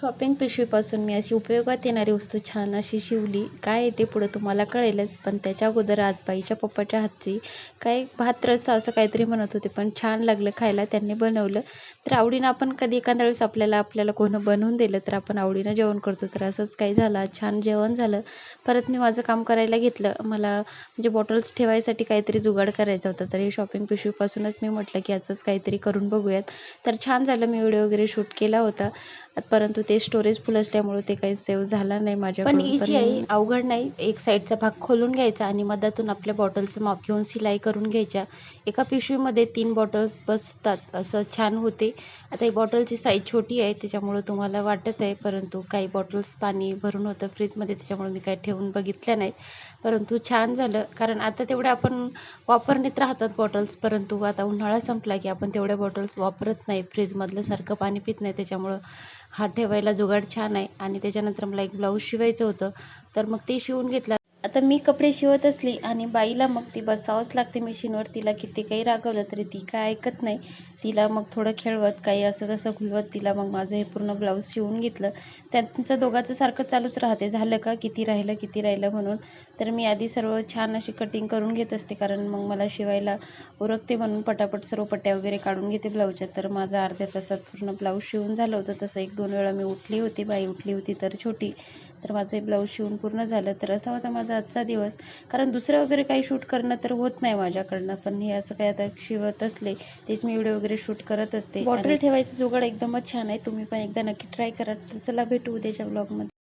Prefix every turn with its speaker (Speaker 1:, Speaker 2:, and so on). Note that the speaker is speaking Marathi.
Speaker 1: शॉपिंग पिशवीपासून मी अशी उपयोगात येणारी वस्तू छान अशी शिवली. काय आहे ते पुढं तुम्हाला कळेलच. पण त्याच्या अगोदर आज बाईच्या पप्पाच्या हातची काय भात रस्सा असं काहीतरी म्हणत होते, पण छान लागलं खायला. त्यांनी बनवलं. तर आवडीनं आपण कधी एखाद्या वेळेस आपल्याला कोणी बनवून दिलं तर आपण आवडीनं जेवण करतो. तर असंच काही झालं. छान जेवण झालं. परत मी माझं काम करायला घेतलं. मला म्हणजे बॉटल्स ठेवायसाठी काहीतरी जुगाड करायचा होता. तर हे शॉपिंग पिशवीपासूनच मी म्हटलं की याचंच काहीतरी करून बघूयात. तर छान झालं. मी व्हिडिओ वगैरे शूट केला होता. परंतु ते स्टोरेज फुल असल्यामुळे ते काही सेव्ह झाला नाही माझ्याकडून. पण इजी आहे, अवघड नाही. एक साईडचा भाग खोलून घ्यायचा आणि मधातून आपल्या बॉटलचं माप घेऊन शिलाई करून घ्यायच्या. एका पिशवीमध्ये 3 बॉटल्स बसतात असं छान होते. आता ही बॉटलची साईज छोटी आहे त्याच्यामुळं तुम्हाला वाटत आहे, परंतु काही बॉटल्स पाणी भरून होतं फ्रीजमध्ये त्याच्यामुळे मी काही ठेवून बघितल्या नाहीत. परंतु छान झालं, कारण आता तेवढ्या आपण वापरण्यात राहतात बॉटल्स, परंतु आता उन्हाळा संपला की आपण तेवढ्या बॉटल्स वापरत नाही. फ्रीजमधलं सारखं पाणी पित नाही, त्याच्यामुळं हा ठेवायला जुगाड छान आहे. आणि त्याच्यानंतर मला एक ब्लाऊज शिवायचं होतं, तर मग ते शिवून घेतलं. आता मी कपडे शिवत असली आणि बाईला मग ती बसावंच लागते मशीनवर. तिला किती काही रागवलं तरी ती काय ऐकत नाही. तिला मग थोडं खेळवत काही असं तसं घुलवत तिला मग माझं हे पूर्ण ब्लाऊज शिवून घेतलं. त्यांचं दोघांचं सारखं चालूच राहते, झालं का, किती राहिलं म्हणून. तर मी आधी सर्व छान अशी कटिंग करून घेत असते, कारण मग मला शिवायला उरकते म्हणून पटापट सर्व पट्ट्या वगैरे काढून घेते ब्लाऊजच्या. तर माझं अर्ध्या तासात पूर्ण ब्लाऊज शिवून झालं होतं. तसं 1-2 वेळा मी उठली होती, बाई उठली होती तर छोटी. तर माझं हे ब्लाऊज शिवून पूर्ण झालं. तर असा होता माझा आजचा दिवस, कारण दुसरं वगैरे काही शूट करणं तर होत नाही माझ्याकडनं. पण हे असं काही आता शिवत असले तेच मी व्हिडिओ वगैरे शूट करत असते. बॉटल ठेवायचं जुगाड एकदमच छान आहे. तुम्ही पण एकदा नक्की ट्राय करा. तर चला भेटू उद्याच्या ब्लॉगमध्ये.